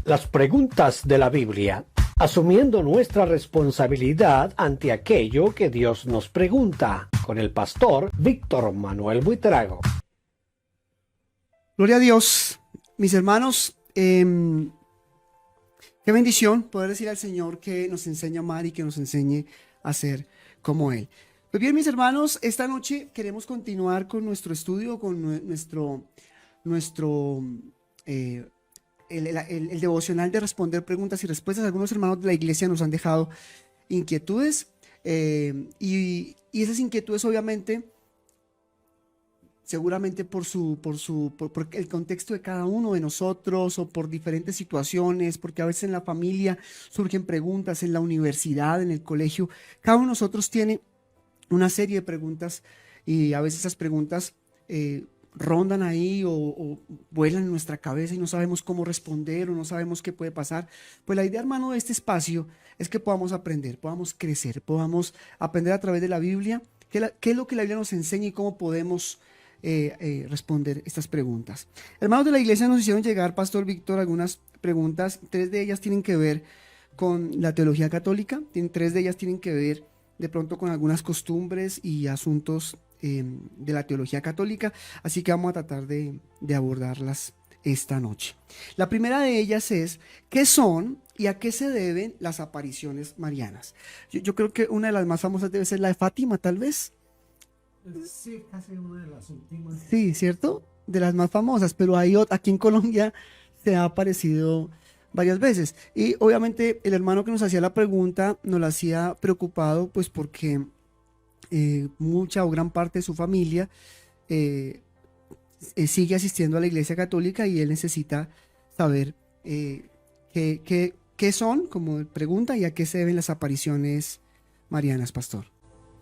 Las preguntas de la Biblia, asumiendo nuestra responsabilidad ante aquello que Dios nos pregunta, con el pastor Víctor Manuel Buitrago. Gloria a Dios, mis hermanos. Qué bendición poder decir al Señor que nos enseña a amar y que nos enseñe a ser como Él. Pues bien, mis hermanos, esta noche queremos continuar con nuestro estudio, con el devocional de responder preguntas y respuestas. Algunos hermanos de la iglesia nos han dejado inquietudes y esas inquietudes obviamente, seguramente por el contexto de cada uno de nosotros o por diferentes situaciones, porque a veces en la familia surgen preguntas, en la universidad, en el colegio. Cada uno de nosotros tiene una serie de preguntas y a veces esas preguntas rondan ahí o vuelan en nuestra cabeza y no sabemos cómo responder o no sabemos qué puede pasar. Pues la idea, hermano, de este espacio es que podamos aprender, podamos crecer, podamos aprender a través de la Biblia qué es lo que la Biblia nos enseña y cómo podemos responder estas preguntas. Hermanos de la iglesia nos hicieron llegar, Pastor Víctor, algunas preguntas. 3 de ellas tienen que ver con la teología católica, 3 de ellas tienen que ver de pronto con algunas costumbres y asuntos de la teología católica, así que vamos a tratar de abordarlas esta noche. La primera de ellas es: ¿qué son y a qué se deben las apariciones marianas? Yo creo que una de las más famosas debe ser la de Fátima, tal vez. Sí, casi una de las últimas. Sí, ¿cierto? De las más famosas, pero aquí en Colombia se ha aparecido varias veces. Y obviamente el hermano que nos hacía la pregunta nos la hacía preocupado, pues porque mucha o gran parte de su familia sigue asistiendo a la iglesia católica y él necesita saber qué son, como pregunta, y a qué se deben las apariciones marianas, pastor.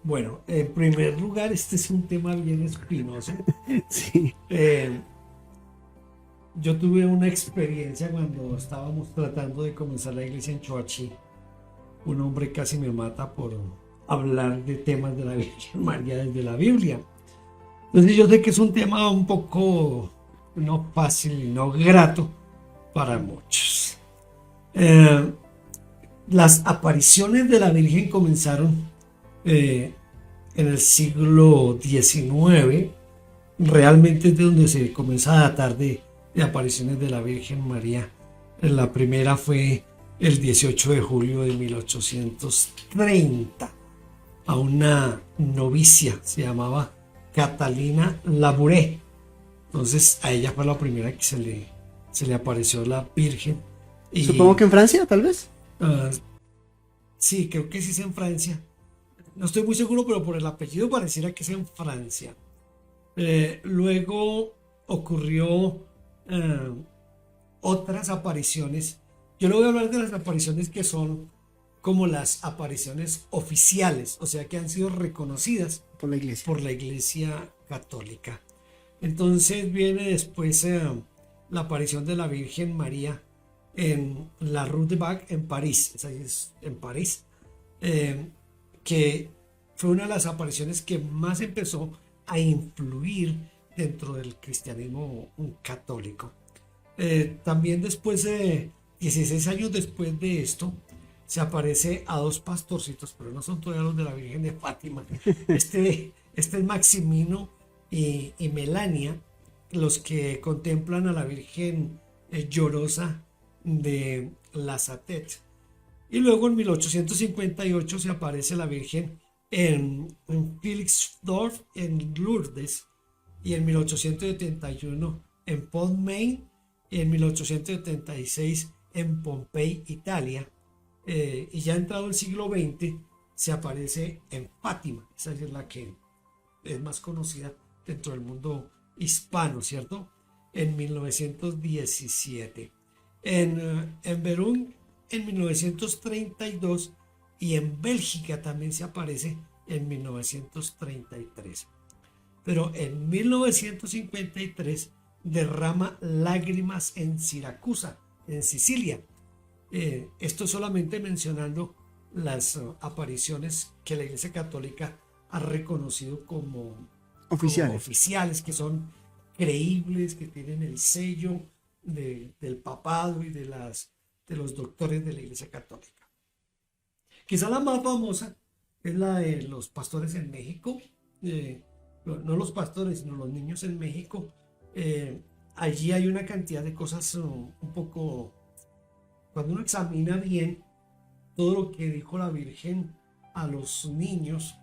Bueno, en primer lugar, este es un tema bien espinoso. Sí. Yo tuve una experiencia cuando estábamos tratando de comenzar la iglesia en Choachí. Un hombre casi me mata por hablar de temas de la Virgen María desde la Biblia. Entonces yo sé que es un tema un poco no fácil, no grato para muchos. Las apariciones de la Virgen comenzaron en el siglo XIX. Realmente es de donde se comienza a datar de apariciones de la Virgen María. La primera fue el 18 de julio de 1830 a una novicia, se llamaba Catalina Labouré. Entonces a ella fue la primera que se le apareció la Virgen. Y, supongo que en Francia, tal vez. Sí, creo que sí es en Francia. No estoy muy seguro, pero por el apellido pareciera que es en Francia. Luego ocurrió otras apariciones. Yo le voy a hablar de las apariciones que son como las apariciones oficiales, o sea, que han sido reconocidas por la iglesia católica. Entonces viene después la aparición de la Virgen María en la Rue de Bac en París. Esa es en París. Que fue una de las apariciones que más empezó a influir dentro del cristianismo católico. También después de 16 años después de esto, se aparece a 2 pastorcitos, pero no son todavía los de la Virgen de Fátima. Este es Maximino y Melania, los que contemplan a la Virgen llorosa de la Satet. Y luego en 1858 se aparece la Virgen en Felixdorf, en Lourdes, y en 1871 en Pont-Main, y en 1876 en Pompey, Italia. Y ya entrado el siglo XX se aparece en Fátima. Esa es la que es más conocida dentro del mundo hispano, ¿cierto? En 1917. En Verún en 1932 y en Bélgica también se aparece en 1933. Pero en 1953 derrama lágrimas en Siracusa, en Sicilia. Esto solamente mencionando las apariciones que la Iglesia Católica ha reconocido como oficiales, que son creíbles, que tienen el sello del papado y de las de los doctores de la Iglesia Católica. Quizá la más famosa es la de los pastores en México, no los pastores, sino los niños en México. Allí hay una cantidad de cosas un poco, cuando uno examina bien todo lo que dijo la Virgen a los niños,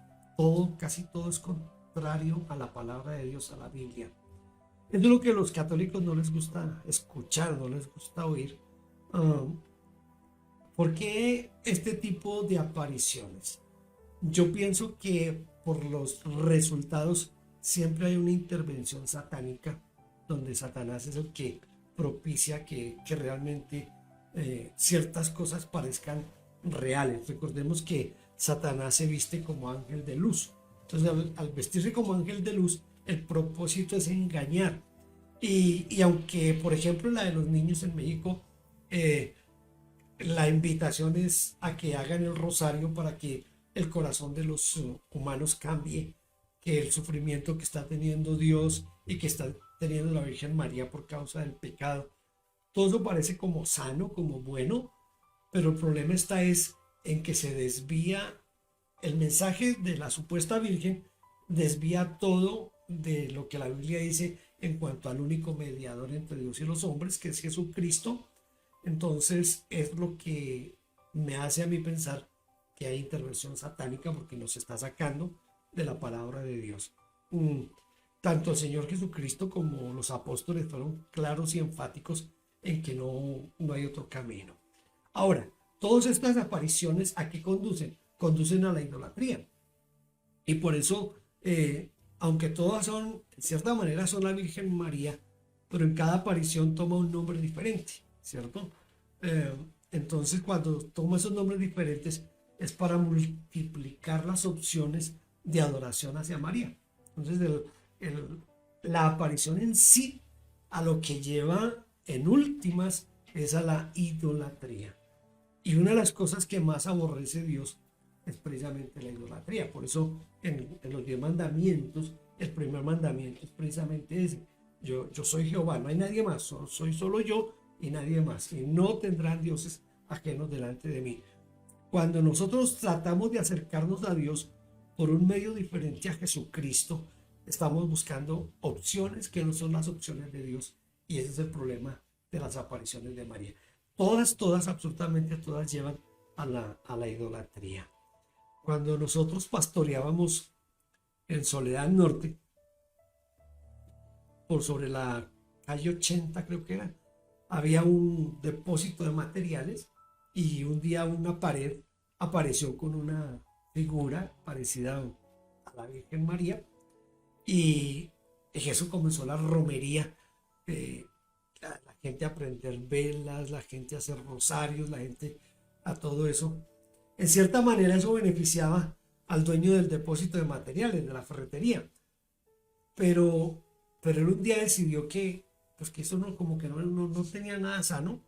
casi todo es contrario a la palabra de Dios, a la Biblia. Es lo que a los católicos no les gusta escuchar, no les gusta oír. ¿Por qué este tipo de apariciones? Yo pienso que por los resultados siempre hay una intervención satánica, donde Satanás es el que propicia que realmente ciertas cosas parezcan reales. Recordemos que Satanás se viste como ángel de luz. Entonces, al vestirse como ángel de luz, el propósito es engañar. Y aunque, por ejemplo, la de los niños en México, la invitación es a que hagan el rosario para que el corazón de los humanos cambie, que el sufrimiento que está teniendo Dios y que está teniendo la Virgen María por causa del pecado, todo eso parece como sano, como bueno, pero el problema está en que se desvía el mensaje de la supuesta Virgen, desvía todo de lo que la Biblia dice en cuanto al único mediador entre Dios y los hombres, que es Jesucristo. Entonces es lo que me hace a mí pensar que hay intervención satánica, porque nos está sacando de la palabra de Dios. Tanto el Señor Jesucristo como los apóstoles fueron claros y enfáticos en que no hay otro camino. Ahora, todas estas apariciones, ¿a qué conducen? Conducen a la idolatría. Y por eso, aunque todas son, en cierta manera, son la Virgen María, pero en cada aparición toma un nombre diferente, ¿cierto? Entonces, cuando toma esos nombres diferentes, es para multiplicar las opciones de adoración hacia María. Entonces, la aparición en sí, a lo que lleva en últimas, es a la idolatría. Y una de las cosas que más aborrece Dios es precisamente la idolatría. Por eso en los 10 mandamientos, el primer mandamiento es precisamente ese: yo soy Jehová, no hay nadie más, soy solo yo y nadie más, y no tendrán dioses ajenos delante de mí. Cuando nosotros tratamos de acercarnos a Dios por un medio diferente a Jesucristo, estamos buscando opciones que no son las opciones de Dios, y ese es el problema de las apariciones de María. Todas, absolutamente todas llevan a la idolatría. Cuando nosotros pastoreábamos en Soledad Norte, por sobre la calle 80 creo que era, había un depósito de materiales, y un día una pared apareció con una figura parecida a la Virgen María, y eso comenzó la romería, la gente a prender velas, la gente a hacer rosarios, la gente a todo eso. En cierta manera eso beneficiaba al dueño del depósito de materiales, de la ferretería, pero él un día decidió que eso no, como que no tenía nada sano.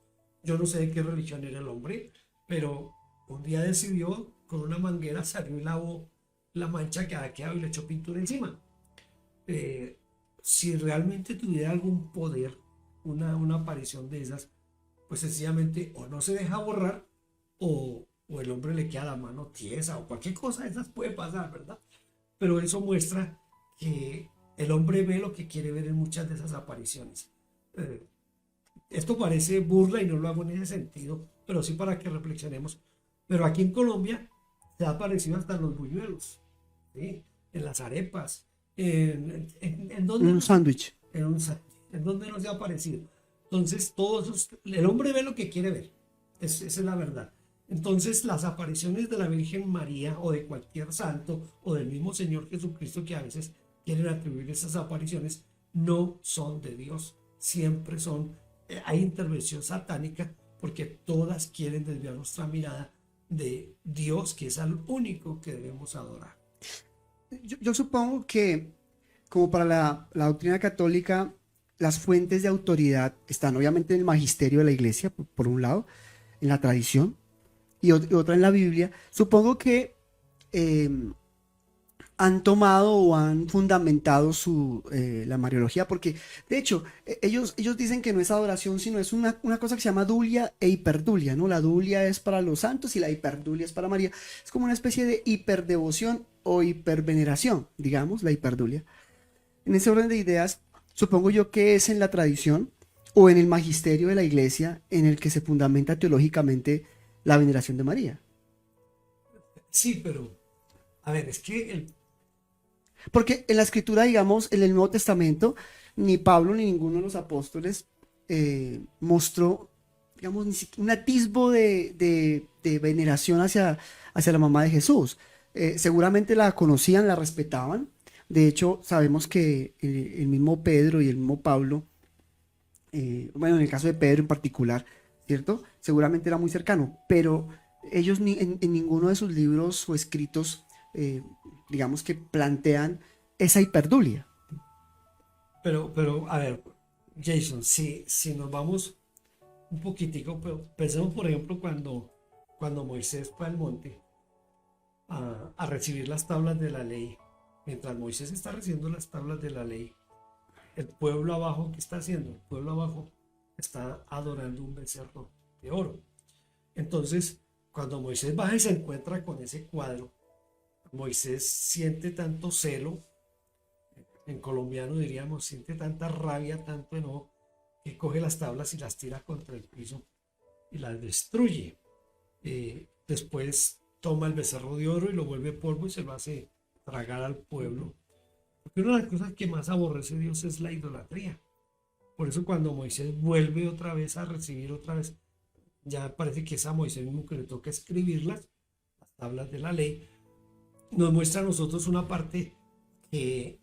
Yo no sé de qué religión era el hombre, pero un día decidió, con una manguera salió y lavó la mancha que había quedado y le echó pintura encima. Si realmente tuviera algún poder una aparición de esas, pues sencillamente o no se deja borrar, o el hombre le queda la mano tiesa, o cualquier cosa de esas puede pasar, ¿verdad? Pero eso muestra que el hombre ve lo que quiere ver en muchas de esas apariciones. Esto parece burla y no lo hago en ese sentido, pero sí para que reflexionemos. Pero aquí en Colombia se ha aparecido hasta en los buñuelos, ¿sí? En las arepas, en un sándwich. En donde no se ha aparecido. Entonces, el hombre ve lo que quiere ver. Esa es la verdad. Entonces, las apariciones de la Virgen María, o de cualquier santo, o del mismo Señor Jesucristo, que a veces quieren atribuir esas apariciones, no son de Dios. Siempre hay intervención satánica, porque todas quieren desviar nuestra mirada de Dios, que es al único que debemos adorar. Yo supongo que, como para la doctrina católica, las fuentes de autoridad están obviamente en el magisterio de la iglesia, por un lado, en la tradición, y otra en la Biblia. Supongo que han tomado o han fundamentado la Mariología, porque de hecho ellos dicen que no es adoración, sino es una cosa que se llama dulia e hiperdulia, ¿no? La dulia es para los santos y la hiperdulia es para María. Es como una especie de hiperdevoción o hiperveneración, digamos, la hiperdulia. En ese orden de ideas, supongo yo que es en la tradición o en el magisterio de la iglesia en el que se fundamenta teológicamente la veneración de María. Sí, pero, a ver, es que Porque en la escritura, digamos, en el Nuevo Testamento, ni Pablo ni ninguno de los apóstoles mostró, digamos, ni siquiera un atisbo de veneración hacia la mamá de Jesús. Seguramente la conocían, la respetaban. De hecho, sabemos que el mismo Pedro y el mismo Pablo, bueno, en el caso de Pedro en particular, ¿cierto? Seguramente era muy cercano, pero ellos en ninguno de sus libros o escritos, digamos que plantean esa hiperdulia. a ver, Jason, si nos vamos un poquitico, pero pensemos, por ejemplo, cuando Moisés fue al monte a recibir las tablas de la ley. Mientras Moisés está recibiendo las tablas de la ley, el pueblo abajo, ¿qué está haciendo? El pueblo abajo está adorando un becerro de oro. Entonces, cuando Moisés baja y se encuentra con ese cuadro, Moisés siente tanto celo, en colombiano diríamos, siente tanta rabia, tanto enojo, que coge las tablas y las tira contra el piso y las destruye. Después toma el becerro de oro y lo vuelve polvo y se lo hace tragar al pueblo. Porque una de las cosas que más aborrece Dios es la idolatría. Por eso cuando Moisés vuelve otra vez a recibir otra vez, ya parece que es a Moisés mismo que le toca escribirlas, las tablas de la ley, nos muestra a nosotros una parte que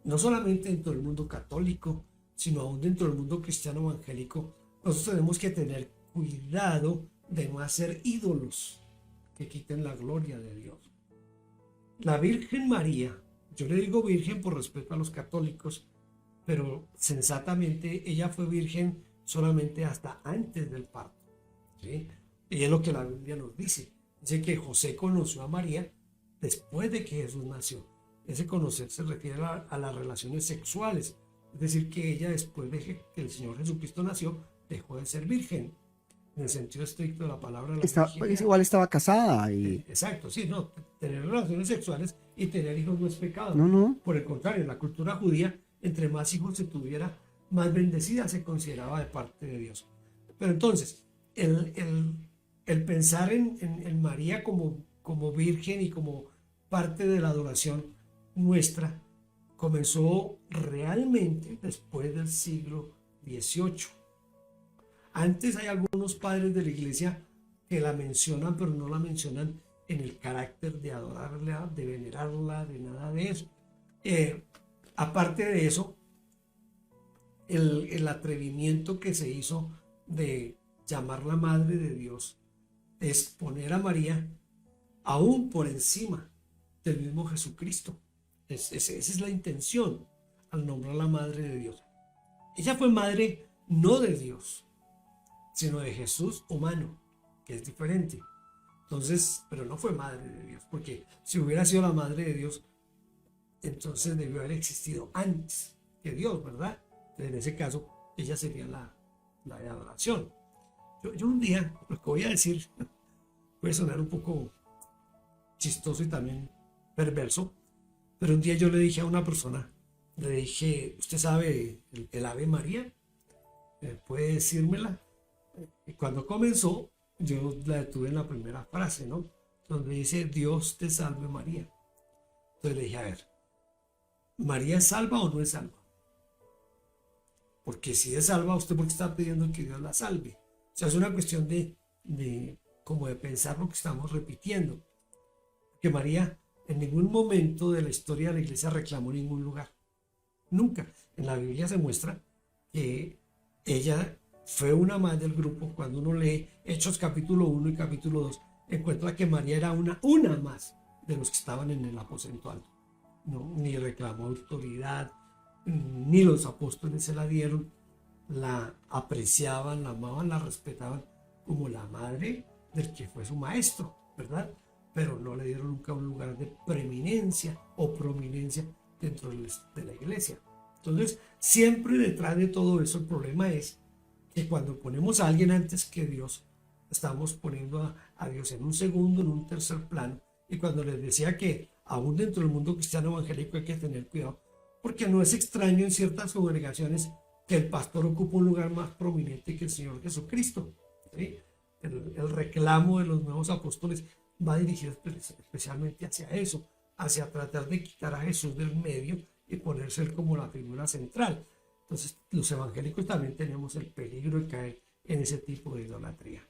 no solamente dentro del mundo católico, sino aún dentro del mundo cristiano evangélico, nosotros tenemos que tener cuidado de no hacer ídolos que quiten la gloria de Dios. La Virgen María, yo le digo virgen por respeto a los católicos, pero sensatamente ella fue virgen solamente hasta antes del parto, ¿sí? Y es lo que la Biblia nos dice. Dice que José conoció a María después de que Jesús nació. Ese conocer se refiere a las relaciones sexuales. Es decir, que ella después de que el Señor Jesucristo nació, dejó de ser virgen. En el sentido estricto de la palabra. Igual estaba casada y... Exacto, sí, no. Tener relaciones sexuales y tener hijos no es pecado. No, no. Por el contrario, en la cultura judía, entre más hijos se tuviera, más bendecida se consideraba de parte de Dios. Pero entonces, el pensar en María como virgen y como parte de la adoración nuestra comenzó realmente después del siglo XVIII. Antes hay algunos padres de la iglesia que la mencionan, pero no la mencionan en el carácter de adorarla, de venerarla, de nada de eso. Aparte de eso, el atrevimiento que se hizo de llamarla Madre de Dios es poner a María aún por encima del mismo Jesucristo. Esa es la intención al nombrarla Madre de Dios. Ella fue madre no de Dios, sino de Jesús humano, que es diferente. Entonces, pero no fue madre de Dios, porque si hubiera sido la madre de Dios, entonces debió haber existido antes que Dios, ¿verdad? Entonces, en ese caso, ella sería la de adoración. Yo un día, lo que voy a decir puede sonar un poco chistoso y también perverso, pero un día yo le dije a una persona, le dije, ¿usted sabe el Ave María? ¿Puede decírmela? Y cuando comenzó, yo la detuve en la primera frase, ¿no? Donde dice, Dios te salve María. Entonces le dije, a ver, ¿María es salva o no es salva? Porque si es salva, ¿usted por qué está pidiendo que Dios la salve? O sea, es una cuestión como de pensar lo que estamos repitiendo. Que María en ningún momento de la historia de la iglesia reclamó ningún lugar. Nunca. En la Biblia se muestra que ella fue una más del grupo. Cuando uno lee Hechos capítulo 1 y capítulo 2, encuentra que María era una más de los que estaban en el aposento alto. No, ni reclamó autoridad, ni los apóstoles se la dieron. La apreciaban, la amaban, la respetaban como la madre del que fue su maestro, ¿verdad? pero no le dieron nunca un lugar de preeminencia o prominencia dentro de la iglesia. Entonces, siempre detrás de todo eso, el problema es que cuando ponemos a alguien antes que Dios, estamos poniendo a Dios en un segundo, en un tercer plano. Y cuando les decía que aún dentro del mundo cristiano evangélico hay que tener cuidado, porque no es extraño en ciertas congregaciones que el pastor ocupa un lugar más prominente que el Señor Jesucristo, ¿sí? El reclamo de los nuevos apóstoles va dirigido especialmente hacia eso, hacia tratar de quitar a Jesús del medio y ponerse él como la figura central. Entonces, los evangélicos también tenemos el peligro de caer en ese tipo de idolatría.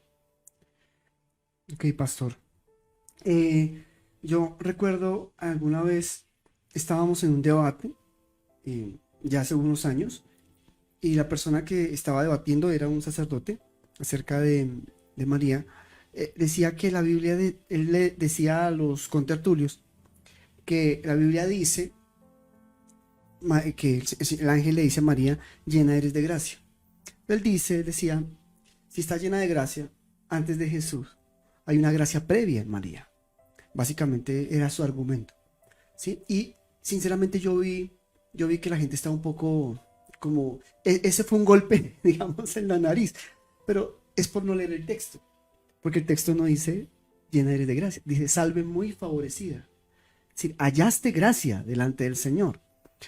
Ok, pastor. Yo recuerdo alguna vez estábamos en un debate, ya hace unos años, y la persona que estaba debatiendo era un sacerdote acerca de María. Decía que la Biblia, él le decía a los contertulios que la Biblia dice que el ángel le dice a María, llena eres de gracia. Él decía, si está llena de gracia, antes de Jesús, hay una gracia previa en María. Básicamente era su argumento, ¿sí? Y sinceramente yo vi que la gente estaba un poco como, ese fue un golpe, digamos, en la nariz, pero es por no leer el texto, porque el texto no dice, llena eres de gracia, dice, salve muy favorecida. Es decir, hallaste gracia delante del Señor.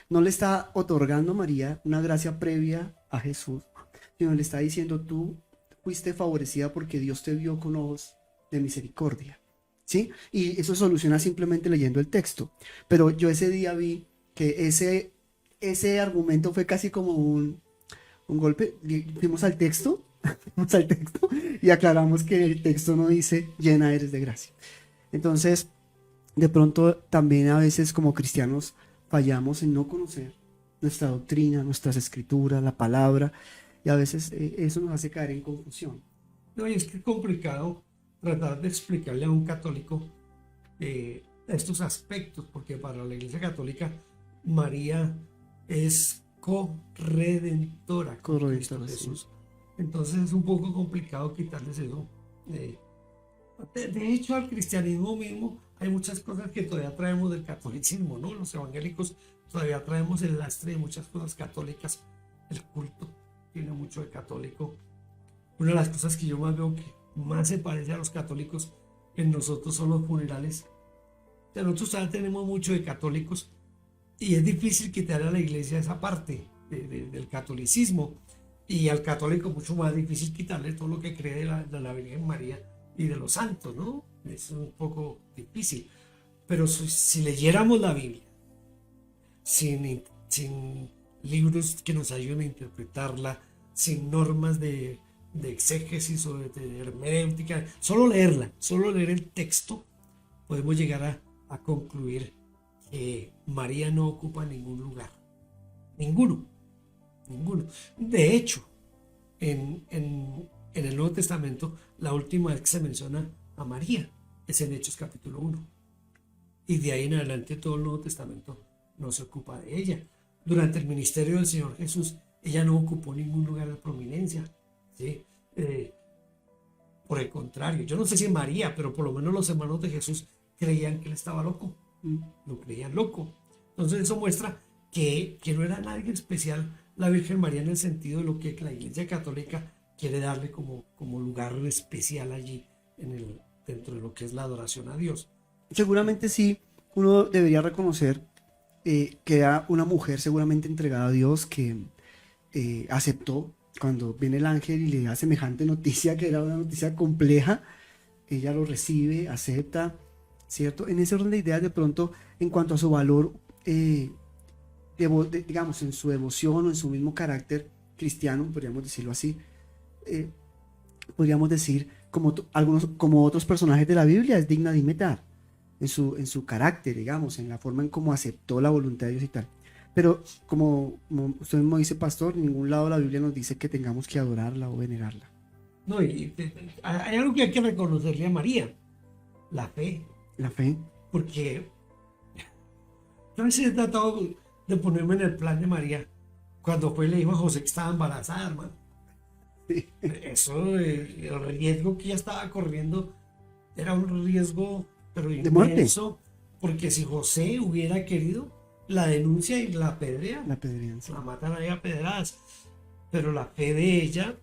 No le está otorgando a María una gracia previa a Jesús, sino le está diciendo, tú fuiste favorecida porque Dios te vio con ojos de misericordia, ¿sí? Y eso soluciona simplemente leyendo el texto. Pero yo ese día vi que ese argumento fue casi como un golpe. Fuimos al texto y aclaramos que el texto no dice llena eres de gracia. Entonces, de pronto también a veces como cristianos fallamos en no conocer nuestra doctrina, nuestras escrituras, la palabra, y a veces eso nos hace caer en confusión. No, y es que es complicado tratar de explicarle a un católico estos aspectos, porque para la Iglesia Católica María es corredentora con Cristo Jesús. Entonces es un poco complicado quitarles eso. De hecho, al cristianismo mismo hay muchas cosas que todavía traemos del catolicismo, ¿no? Los evangélicos todavía traemos el lastre de muchas cosas católicas. El culto tiene mucho de católico. Una de las cosas que yo más veo que más se parece a los católicos en nosotros son los funerales. O sea, nosotros también tenemos mucho de católicos y es difícil quitarle a la iglesia esa parte del catolicismo, y al católico mucho más difícil quitarle todo lo que cree de la Virgen María y de los santos, ¿no? Es un poco difícil. Pero si leyéramos la Biblia sin libros que nos ayuden a interpretarla, sin normas de exégesis o de hermenéutica, solo leer el texto, podemos llegar a concluir que María no ocupa ningún lugar. Ninguno. De hecho, en el Nuevo Testamento, la última vez que se menciona a María es en Hechos capítulo 1. Y de ahí en adelante todo el Nuevo Testamento no se ocupa de ella. Durante el ministerio del Señor Jesús, ella no ocupó ningún lugar de prominencia, ¿sí? Por el contrario, yo no sé si María, pero por lo menos los hermanos de Jesús creían que él estaba loco. Lo creían loco. Entonces eso muestra que no era nadie especial la Virgen María en el sentido de lo que la Iglesia Católica quiere darle como lugar especial allí dentro de lo que es la adoración a Dios. Seguramente sí, uno debería reconocer que era una mujer seguramente entregada a Dios, que aceptó cuando viene el ángel y le da semejante noticia, que era una noticia compleja. Ella lo recibe, acepta, ¿cierto? En ese orden de ideas, de pronto, en cuanto a su valor, digamos, en su devoción o en su mismo carácter cristiano, podríamos decirlo así, podríamos decir, como otros personajes de la Biblia, es digna de imitar en su carácter, digamos, en la forma en cómo aceptó la voluntad de Dios y tal. Pero como usted mismo dice, pastor, en ningún lado de la Biblia nos dice que tengamos que adorarla o venerarla. No, y hay algo que hay que reconocerle a María: la fe. La fe. Porque yo a veces he tratado de ponerme en el plan de María cuando fue y le dijo a José que estaba embarazada, hermano. Eso, el riesgo que ella estaba corriendo era un riesgo pero De muerte. inmenso, porque si José hubiera querido, la denuncia y la apedrea, La pedreanza. la matan ahí a pedradas. Pero la fe de ella,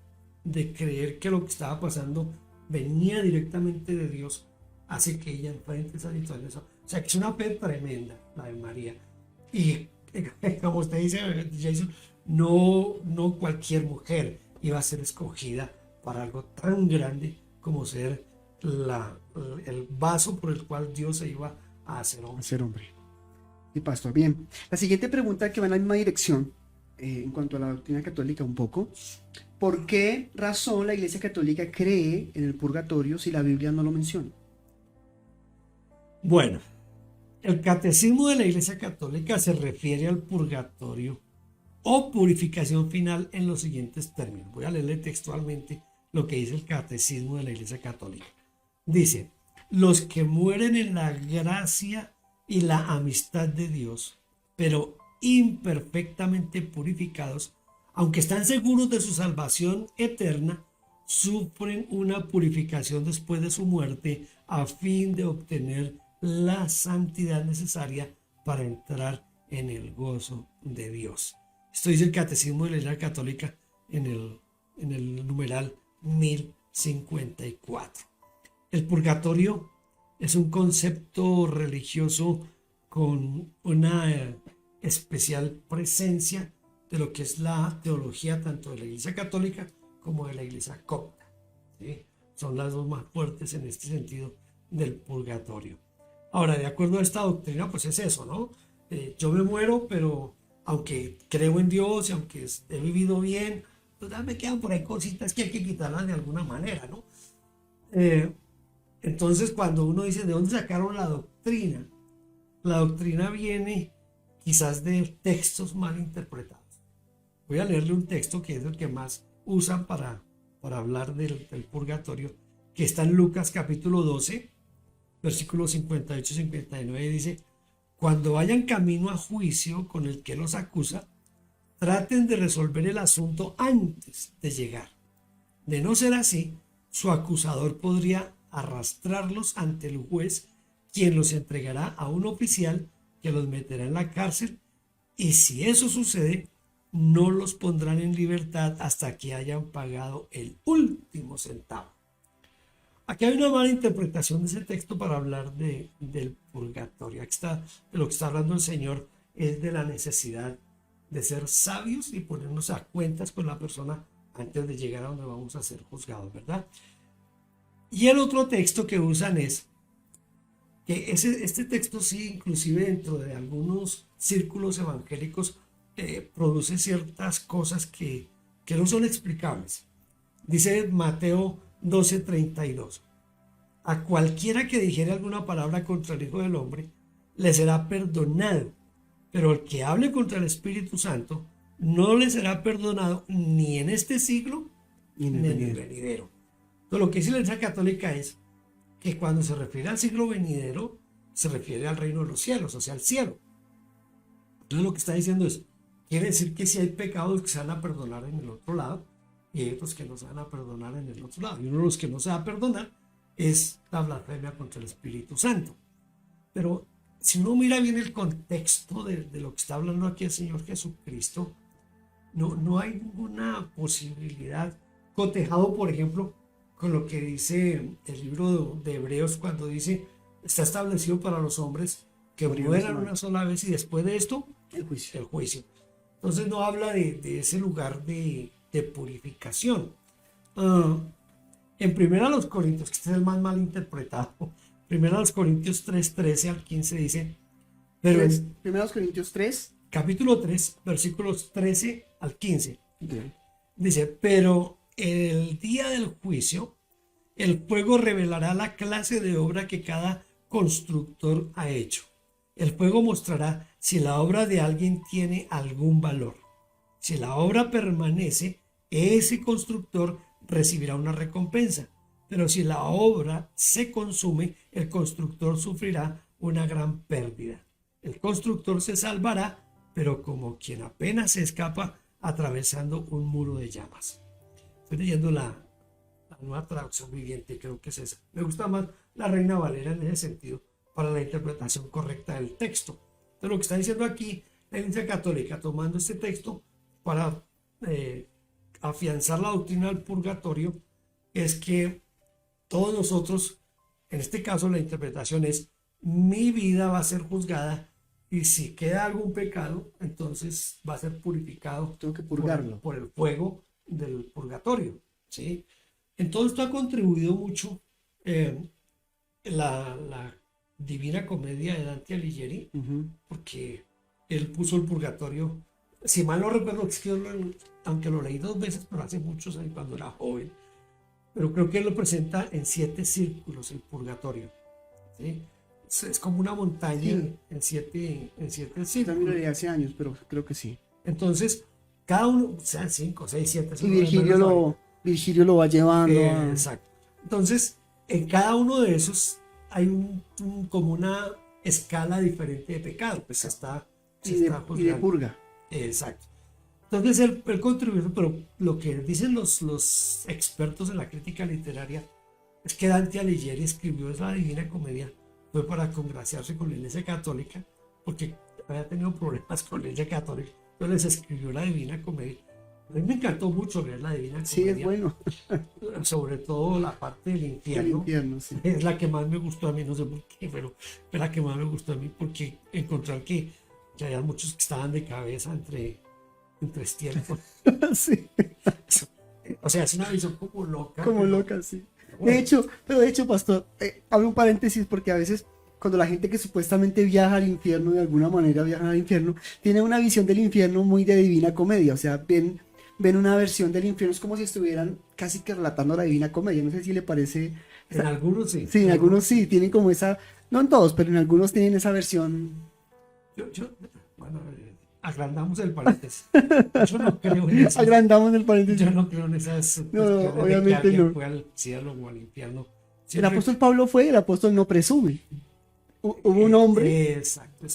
de creer que lo que estaba pasando venía directamente de Dios, hace que ella enfrente esa situación. O sea, que es una fe tremenda, la de María. Y como usted dice, Jason, no cualquier mujer iba a ser escogida para algo tan grande como ser el vaso por el cual Dios se iba a hacer hombre. A ser hombre. Y pastor, bien. La siguiente pregunta que va en la misma dirección, en cuanto a la doctrina católica un poco. ¿Por qué razón la Iglesia Católica cree en el purgatorio si la Biblia no lo menciona? Bueno, el catecismo de la Iglesia Católica se refiere al purgatorio o purificación final en los siguientes términos. Voy a leerle textualmente lo que dice el catecismo de la Iglesia Católica. Dice: los que mueren en la gracia y la amistad de Dios, pero imperfectamente purificados, aunque están seguros de su salvación eterna, sufren una purificación después de su muerte a fin de obtener la santidad necesaria para entrar en el gozo de Dios. Esto dice el Catecismo de la Iglesia Católica en el numeral 1054. El purgatorio es un concepto religioso con una especial presencia de lo que es la teología tanto de la Iglesia Católica como de la Iglesia Copta, ¿sí? Son las dos más fuertes en este sentido del purgatorio. Ahora, de acuerdo a esta doctrina, pues es eso, ¿no? Yo me muero, pero aunque creo en Dios y aunque he vivido bien, pues me quedan por ahí cositas que hay que quitarlas de alguna manera, ¿no? Entonces, cuando uno dice, ¿de dónde sacaron la doctrina? La doctrina viene quizás de textos mal interpretados. Voy a leerle un texto que es el que más usan para hablar del purgatorio, que está en Lucas capítulo 12, versículos 58 y 59, dice: cuando vayan camino a juicio con el que los acusa, traten de resolver el asunto antes de llegar. De no ser así, su acusador podría arrastrarlos ante el juez, quien los entregará a un oficial que los meterá en la cárcel, y si eso sucede, no los pondrán en libertad hasta que hayan pagado el último centavo. Aquí hay una mala interpretación de ese texto para hablar del purgatorio. Aquí está, de lo que está hablando el Señor es de la necesidad de ser sabios y ponernos a cuentas con la persona antes de llegar a donde vamos a ser juzgados, ¿verdad? Y el otro texto que usan es que este texto sí, inclusive dentro de algunos círculos evangélicos, produce ciertas cosas que no son explicables. Dice Mateo 12:32: a cualquiera que dijere alguna palabra contra el Hijo del Hombre, le será perdonado, pero el que hable contra el Espíritu Santo, no le será perdonado ni en este siglo ni en el venidero. Entonces, lo que dice la Iglesia Católica es que cuando se refiere al siglo venidero, se refiere al reino de los cielos, o sea, al cielo. Entonces, lo que está diciendo es, quiere decir que si hay pecados que se van a perdonar en el otro lado, y hay otros que no se van a perdonar en el otro lado. Y uno de los que no se va a perdonar es la blasfemia contra el Espíritu Santo. Pero si uno mira bien el contexto de lo que está hablando aquí el Señor Jesucristo, no hay ninguna posibilidad, cotejado, por ejemplo, con lo que dice el libro de Hebreos cuando dice: está establecido para los hombres que mueran una sola vez y después de esto, el juicio. Entonces no habla de ese lugar de purificación. En 1 Corintios, que este es el más mal interpretado, 1 Corintios 3:13 al 15 dice, pero 1 Corintios 3, capítulo 3, versículos 13 al 15, okay, dice: pero el día del juicio, el fuego revelará la clase de obra que cada constructor ha hecho. El fuego mostrará si la obra de alguien tiene algún valor. Si la obra permanece, ese constructor recibirá una recompensa. Pero si la obra se consume, el constructor sufrirá una gran pérdida. El constructor se salvará, pero como quien apenas se escapa atravesando un muro de llamas. Estoy leyendo la nueva traducción viviente, creo que es esa. Me gusta más la Reina Valera en ese sentido, para la interpretación correcta del texto. Entonces, lo que está diciendo aquí la Iglesia Católica, tomando este texto para afianzar la doctrina del purgatorio, es que todos nosotros, en este caso la interpretación es: mi vida va a ser juzgada, y si queda algún pecado, entonces va a ser purificado. Tengo que purgarlo. Por el fuego del purgatorio, ¿sí? Entonces esto ha contribuido mucho la Divina Comedia de Dante Alighieri, porque él puso el purgatorio, si mal no recuerdo, es que aunque lo leí 2 veces, pero hace muchos años, cuando era joven, pero creo que él lo presenta en 7 círculos, el purgatorio, ¿sí? Es como una montaña, sí, en siete círculos. También lo leí hace años, pero creo que sí. Entonces, cada uno, sean 5, 6, 7. Y Virgilio lo va llevando. Exacto. Entonces, en cada uno de esos hay como una escala diferente de pecado. Pues y de purga. Exacto. Entonces, él contribuyó, pero lo que dicen los expertos en la crítica literaria es que Dante Alighieri escribió esa Divina Comedia fue para congraciarse con la Iglesia Católica, porque había tenido problemas con la Iglesia Católica. Entonces escribió la Divina Comedia. A mí me encantó mucho leer la Divina Comedia. Sí, es bueno. Sobre todo la parte del infierno. El infierno, sí. Es la que más me gustó a mí, no sé por qué, pero es la que más me gustó a mí, porque encontrar que había muchos que estaban de cabeza entre estiércol. Sí. O sea, es una visión como loca. Como loca, sí. De hecho, pastor, abro un paréntesis, porque a veces cuando la gente que supuestamente viaja al infierno, de alguna manera viaja al infierno, tiene una visión del infierno muy de Divina Comedia. O sea, ven una versión del infierno, es como si estuvieran casi que relatando la Divina Comedia. No sé si le parece. En algunos sí. Sí, en algunos sí, tienen como esa, no en todos, pero en algunos tienen esa versión. Bueno, agrandamos el paréntesis. Yo no creo en esas. Agrandamos el paréntesis. Yo no creo en esas. No, obviamente no. Fue al cielo o al infierno. El apóstol Pablo fue, el apóstol no presume. Hubo un hombre. Exacto.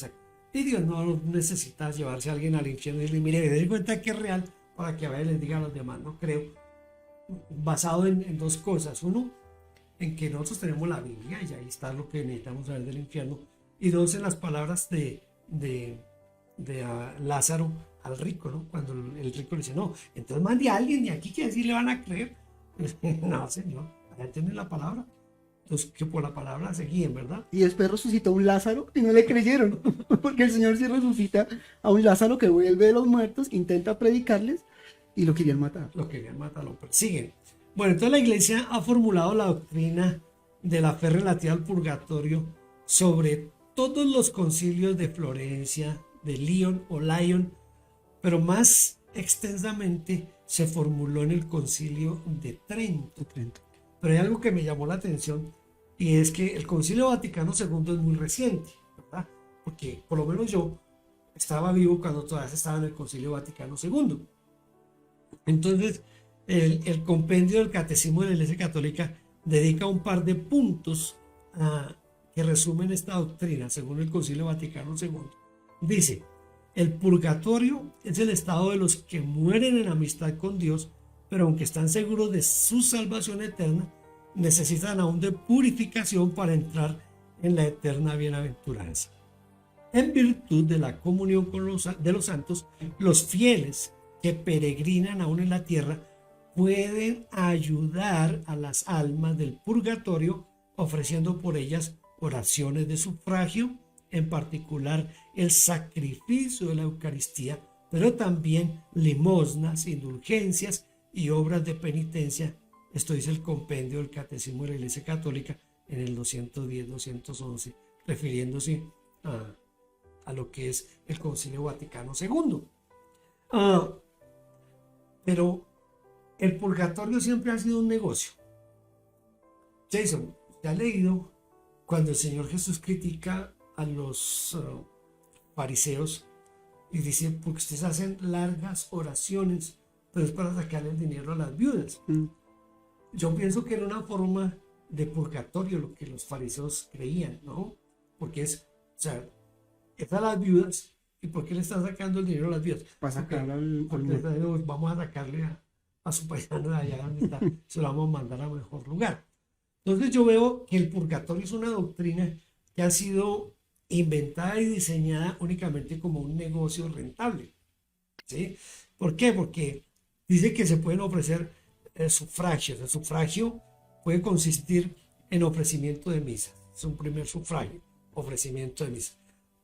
Y Dios no necesita llevarse a alguien al infierno y decirle: mire, me doy cuenta que es real, para que a ver les diga a los demás. No creo. Basado en 2 cosas. Uno, en que nosotros tenemos la Biblia y ahí está lo que necesitamos saber del infierno. Y 2, en las palabras de Lázaro al rico, ¿no? Cuando el rico le dice: no, entonces mande a alguien de aquí que así le van a creer. No, señor, allá tienen la palabra. Entonces, que por la palabra se guíen, ¿verdad? Y después resucitó un Lázaro y no le creyeron, porque el Señor sí resucita a un Lázaro que vuelve de los muertos, intenta predicarles y lo querían matar. Lo persiguen. Bueno, entonces la Iglesia ha formulado la doctrina de la fe relativa al purgatorio sobre todos los concilios de Florencia, de Lyon, pero más extensamente se formuló en el concilio de Trento. Pero hay algo que me llamó la atención, y es que el Concilio Vaticano II es muy reciente, ¿verdad? Porque por lo menos yo estaba vivo cuando todavía estaba en el Concilio Vaticano II. Entonces, el compendio del Catecismo de la Iglesia Católica dedica un par de puntos que resumen esta doctrina, según el Concilio Vaticano II. Dice: el purgatorio es el estado de los que mueren en amistad con Dios, pero aunque están seguros de su salvación eterna, necesitan aún de purificación para entrar en la eterna bienaventuranza. En virtud de la comunión de los santos, los fieles que peregrinan aún en la tierra pueden ayudar a las almas del purgatorio, ofreciendo por ellas oraciones de sufragio, en particular el sacrificio de la Eucaristía, pero también limosnas, indulgencias y obras de penitencia. Esto dice el compendio del Catecismo de la Iglesia Católica en el 210-211, refiriéndose a lo que es el Concilio Vaticano II. Pero el purgatorio siempre ha sido un negocio. Jason, ¿te has leído cuando el Señor Jesús critica a los fariseos y dice: porque ustedes hacen largas oraciones, pero es para sacarle el dinero a las viudas? Yo pienso que era una forma de purgatorio lo que los fariseos creían, ¿no? Porque es a las viudas. ¿Y por qué le están sacando el dinero a las viudas? Para sacar porque vamos a sacarle a su paisano de allá donde está, se lo vamos a mandar a mejor lugar. Entonces yo veo que el purgatorio es una doctrina que ha sido inventada y diseñada únicamente como un negocio rentable, ¿sí? ¿Por qué? Porque dice que se pueden ofrecer sufragios. El sufragio puede consistir en ofrecimiento de misa. Es un primer sufragio, ofrecimiento de misa.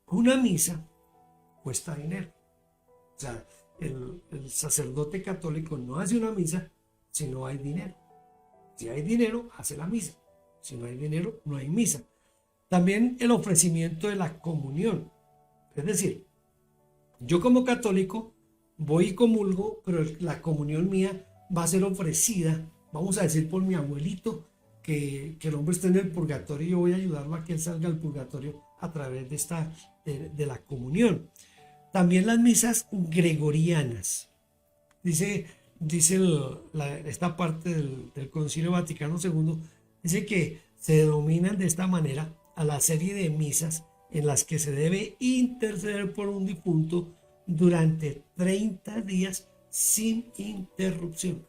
Una misa cuesta dinero. O sea, el sacerdote católico no hace una misa si no hay dinero. Si hay dinero, hace la misa. Si no hay dinero, no hay misa. También el ofrecimiento de la comunión. Es decir, yo como católico voy y comulgo, pero la comunión mía va a ser ofrecida, vamos a decir, por mi abuelito, que el hombre está en el purgatorio y yo voy a ayudarlo a que él salga del purgatorio a través de la comunión. También las misas gregorianas. Dice esta parte del Concilio Vaticano II, dice que se denominan de esta manera a la serie de misas en las que se debe interceder por un difunto durante 30 días sin interrupción.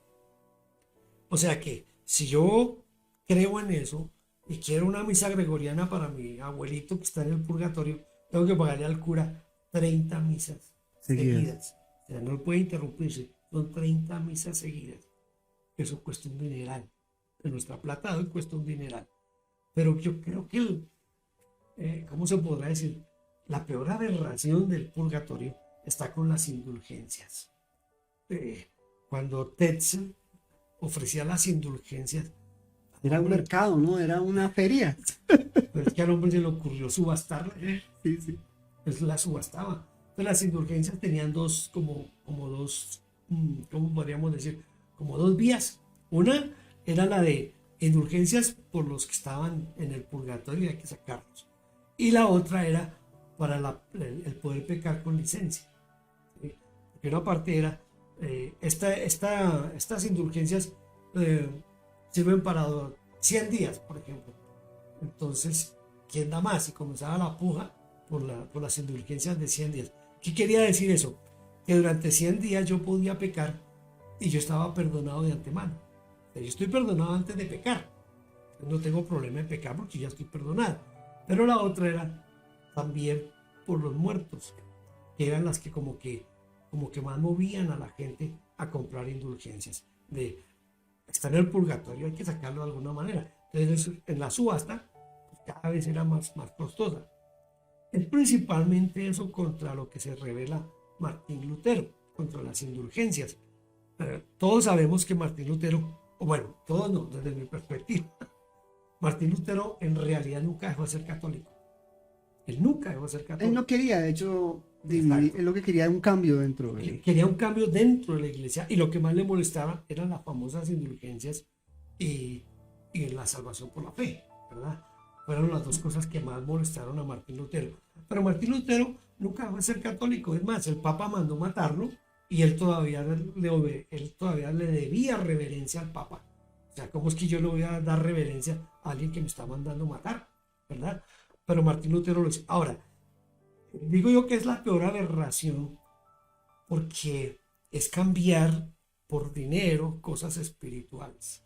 O sea que si yo creo en eso y quiero una misa gregoriana para mi abuelito que está en el purgatorio, tengo que pagarle al cura 30 misas seguidas. O sea, no puede interrumpirse, son 30 misas seguidas. Eso cuesta un dineral. En nuestra plata hoy cuesta un dineral. Pero yo creo que ¿cómo se podrá decir? La peor aberración del purgatorio está con las indulgencias. Cuando Tetzel ofrecía las indulgencias, era un mercado, ¿no? Era una feria. Pero es que al hombre se le ocurrió subastarla. Sí, sí. Él la subastaba. Entonces las indulgencias tenían ¿cómo podríamos decir? Como dos vías. Una era la de indulgencias por los que estaban en el purgatorio y hay que sacarlos. Y la otra era para el poder pecar con licencia. ¿Sí? Porque una parte era, estas indulgencias sirven para 100 días, por ejemplo. Entonces, ¿quién da más? Y comenzaba la puja por las indulgencias de 100 días. ¿Qué quería decir eso? Que durante 100 días yo podía pecar y yo estaba perdonado de antemano. O sea, yo estoy perdonado antes de pecar. No tengo problema en pecar porque ya estoy perdonado. Pero la otra era también por los muertos, que eran las que como que más movían a la gente a comprar indulgencias. De estar en el purgatorio hay que sacarlo de alguna manera. Entonces en la subasta pues, cada vez era más costosa. Es principalmente eso contra lo que se revela Martín Lutero, contra las indulgencias. Todos sabemos que Martín Lutero, o bueno, todos no, desde mi perspectiva, Martín Lutero en realidad nunca dejó de ser católico. Él nunca dejó de ser católico. Él no quería, de hecho, él lo que quería era un cambio dentro de él. Quería un cambio dentro de la iglesia y lo que más le molestaba eran las famosas indulgencias y la salvación por la fe, ¿verdad? Fueron las dos cosas que más molestaron a Martín Lutero. Pero Martín Lutero nunca dejó de ser católico. Es más, el Papa mandó matarlo y él todavía le debía reverencia al Papa. O sea, ¿cómo es que yo le voy a dar reverencia a alguien que me está mandando matar? ¿Verdad? Pero Martín Lutero lo hizo. Ahora, digo yo que es la peor aberración porque es cambiar por dinero cosas espirituales.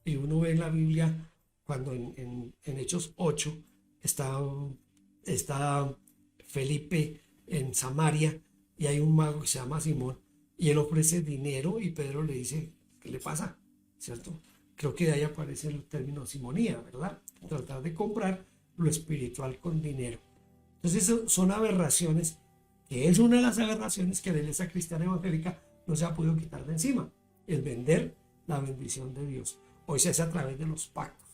Y uno ve en la Biblia, cuando en Hechos 8 está Felipe en Samaria y hay un mago que se llama Simón y él ofrece dinero y Pedro le dice, ¿qué le pasa? ¿Cierto? Creo que de ahí aparece el término simonía, ¿verdad? Tratar de comprar lo espiritual con dinero. Entonces son aberraciones, que es una de las aberraciones que la Iglesia Cristiana Evangélica no se ha podido quitar de encima, el vender la bendición de Dios. Hoy se hace a través de los pactos.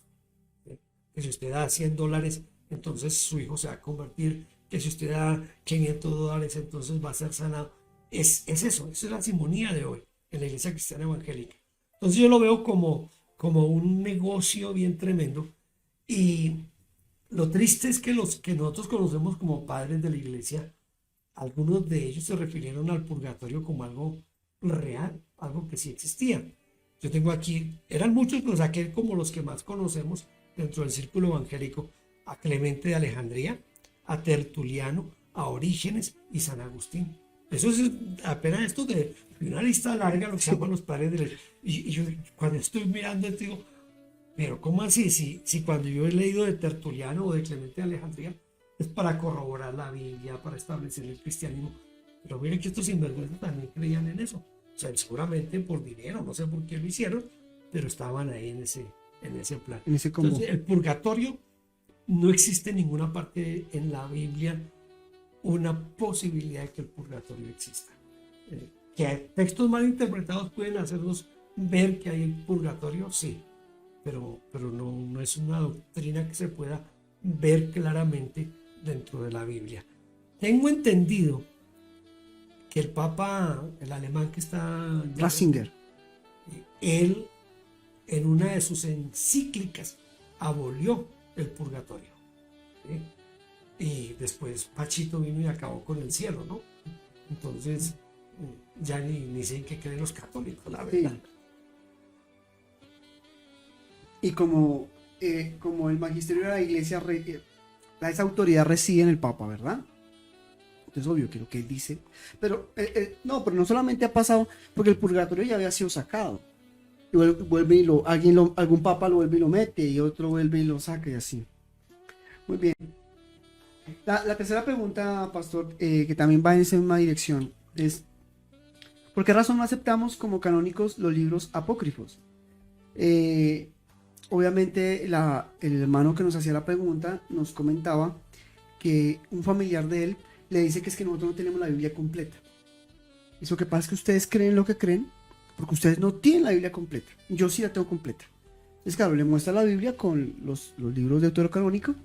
¿Sí? Que si usted da $100, entonces su hijo se va a convertir, que si usted da $500, entonces va a ser sanado. Es eso, esa es la simonía de hoy en la Iglesia Cristiana Evangélica. Entonces yo lo veo como un negocio bien tremendo y lo triste es que los que nosotros conocemos como padres de la iglesia, algunos de ellos se refirieron al purgatorio como algo real, algo que sí existía. Yo tengo aquí, eran muchos, pero saqué como los que más conocemos dentro del círculo evangélico, a Clemente de Alejandría, a Tertuliano, a Orígenes y San Agustín. Eso es apenas esto de una lista larga, lo que llaman los padres de la iglesia. Y yo cuando estoy mirando, digo, pero ¿cómo así? Si cuando yo he leído de Tertuliano o de Clemente de Alejandría, es para corroborar la Biblia, para establecer el cristianismo. Pero miren que estos sinvergüenzas también creían en eso. O sea, seguramente por dinero, no sé por qué lo hicieron, pero estaban ahí en ese plan. En ese combo. Entonces, el purgatorio, no existe en ninguna parte en la Biblia una posibilidad de que el purgatorio exista. Que textos mal interpretados pueden hacernos ver que hay el purgatorio, sí, pero no es una doctrina que se pueda ver claramente dentro de la Biblia. Tengo entendido que el Papa, el alemán que está... Ratzinger. Él, en una de sus encíclicas, abolió el purgatorio. ¿Sí? Y después Pachito vino y acabó con el cielo, ¿no? Entonces, ya ni sé en qué creen los católicos, la verdad. Sí. Y como el magisterio de la iglesia, esa autoridad reside en el Papa, ¿verdad? Es obvio que lo que él dice. Pero pero no solamente ha pasado, porque el purgatorio ya había sido sacado. Y vuelve y algún papa lo vuelve y lo mete, y otro vuelve y lo saca, y así. Muy bien. La tercera pregunta, pastor, que también va en esa misma dirección, es: ¿por qué razón no aceptamos como canónicos los libros apócrifos? Obviamente, el hermano que nos hacía la pregunta nos comentaba que un familiar de él le dice que es que nosotros no tenemos la Biblia completa. Eso que pasa es que ustedes creen lo que creen, porque ustedes no tienen la Biblia completa. Yo sí la tengo completa. Entonces, claro, le muestra la Biblia con los libros deuterocanónicos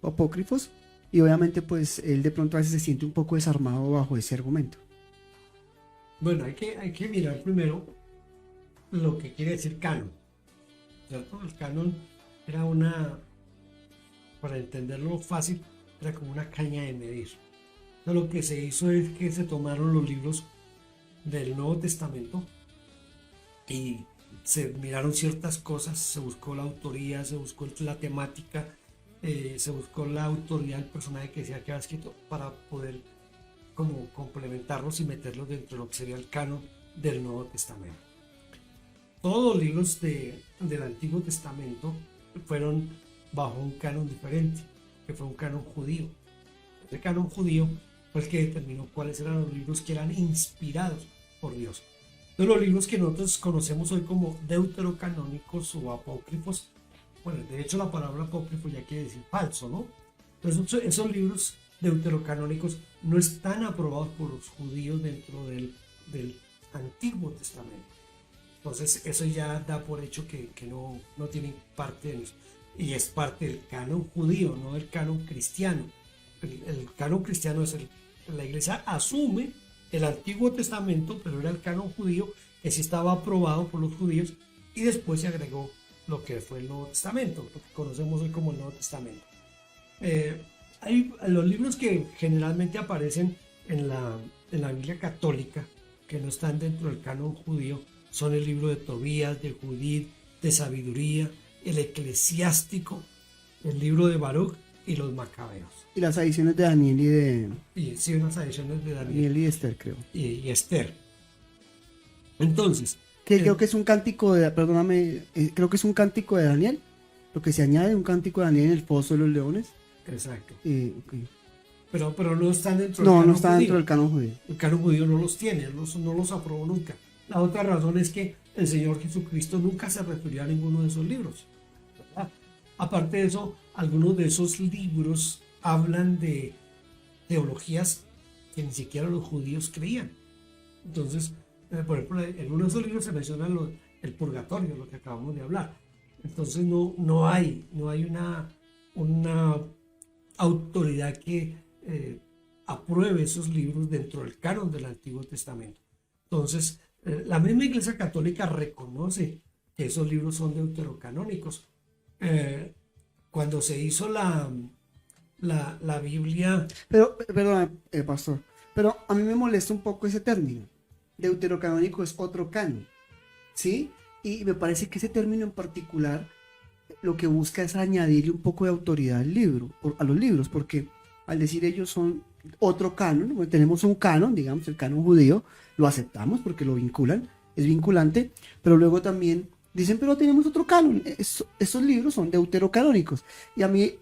o apócrifos, y obviamente pues él de pronto a veces se siente un poco desarmado bajo ese argumento. Bueno, hay que mirar primero lo que quiere decir canon, ¿cierto? El canon era para entenderlo fácil, era como una caña de medir. Entonces, lo que se hizo es que se tomaron los libros del Nuevo Testamento y se miraron ciertas cosas, se buscó la autoría, se buscó la temática, se buscó la autoridad del personaje que decía que había escrito, para poder como complementarlos y meterlos dentro de lo que sería el canon del Nuevo Testamento. Todos los libros del Antiguo Testamento fueron bajo un canon diferente, que fue un canon judío. El canon judío fue el que determinó cuáles eran los libros que eran inspirados por Dios. Entonces, los libros que nosotros conocemos hoy como deuterocanónicos o apócrifos, bueno, de hecho la palabra apócrifo ya quiere decir falso, ¿no? Entonces, esos libros deuterocanónicos no están aprobados por los judíos dentro del Antiguo Testamento. Entonces, eso ya da por hecho que no tienen parte de eso. Y es parte del canon judío, no del canon cristiano. El canon cristiano es la iglesia asume el Antiguo Testamento, pero era el canon judío que sí estaba aprobado por los judíos, y después se agregó lo que fue el Nuevo Testamento, lo que conocemos hoy como el Nuevo Testamento. Hay los libros que generalmente aparecen en la Biblia católica, que no están dentro del canon judío, son el libro de Tobías, de Judith, de Sabiduría, el Eclesiástico, el libro de Baruch y los Macabeos. Y las ediciones de Daniel Sí, unas ediciones de Daniel y Esther, creo. Y Esther. Entonces, creo que es un cántico creo que es un cántico de Daniel, lo que se añade un cántico de Daniel en el Pozo de los Leones. Exacto. Okay. Pero no están dentro del canon judío. No está dentro del canon judío. El canon judío no los tiene, no los aprobó nunca. La otra razón es que el Señor Jesucristo nunca se refirió a ninguno de esos libros, ¿verdad? Aparte de eso, algunos de esos libros hablan de teologías que ni siquiera los judíos creían. Entonces, por ejemplo, en uno de esos libros se menciona el purgatorio, lo que acabamos de hablar. Entonces no hay una autoridad que apruebe esos libros dentro del canon del Antiguo Testamento. Entonces, la misma Iglesia Católica reconoce que esos libros son deuterocanónicos. Cuando se hizo la Biblia... Pero, perdón, pastor, pero a mí me molesta un poco ese término. Deuterocanónico es otro canon, ¿sí? Y me parece que ese término en particular lo que busca es añadirle un poco de autoridad a los libros, porque al decir ellos son otro canon, bueno, tenemos un canon, digamos, el canon judío, lo aceptamos porque lo vinculan, es vinculante, pero luego también dicen, pero tenemos otro canon, esos libros son deuterocanónicos. Y a mí,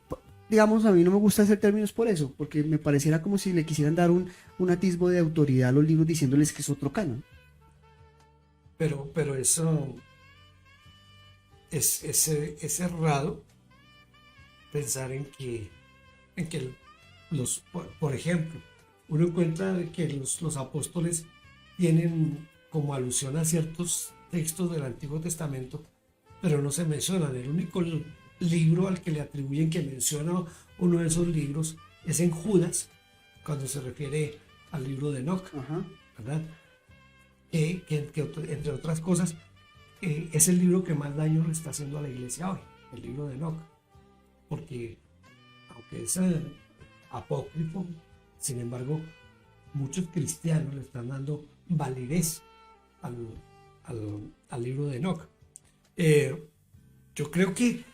digamos, a mí no me gusta hacer términos por eso, porque me pareciera como si le quisieran dar un atisbo de autoridad a los libros diciéndoles que es otro canon. Pero eso es errado pensar en que por ejemplo, uno encuentra que los apóstoles tienen como alusión a ciertos textos del Antiguo Testamento, pero no se mencionan. El único libro al que le atribuyen que menciona uno de esos libros es en Judas, cuando se refiere al libro de Enoc, ¿verdad? Que entre otras cosas, es el libro que más daño le está haciendo a la iglesia hoy, el libro de Enoc, porque aunque es apócrifo, sin embargo, muchos cristianos le están dando validez al libro de Enoc. Yo creo que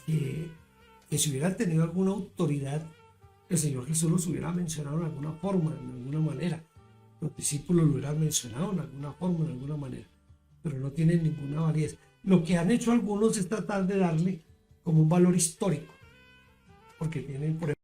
si hubieran tenido alguna autoridad, el Señor Jesús los hubiera mencionado de alguna forma, de alguna manera. Los discípulos lo hubieran mencionado de alguna forma, de alguna manera, pero no tienen ninguna validez. Lo que han hecho algunos es tratar de darle como un valor histórico, porque tienen, por ejemplo,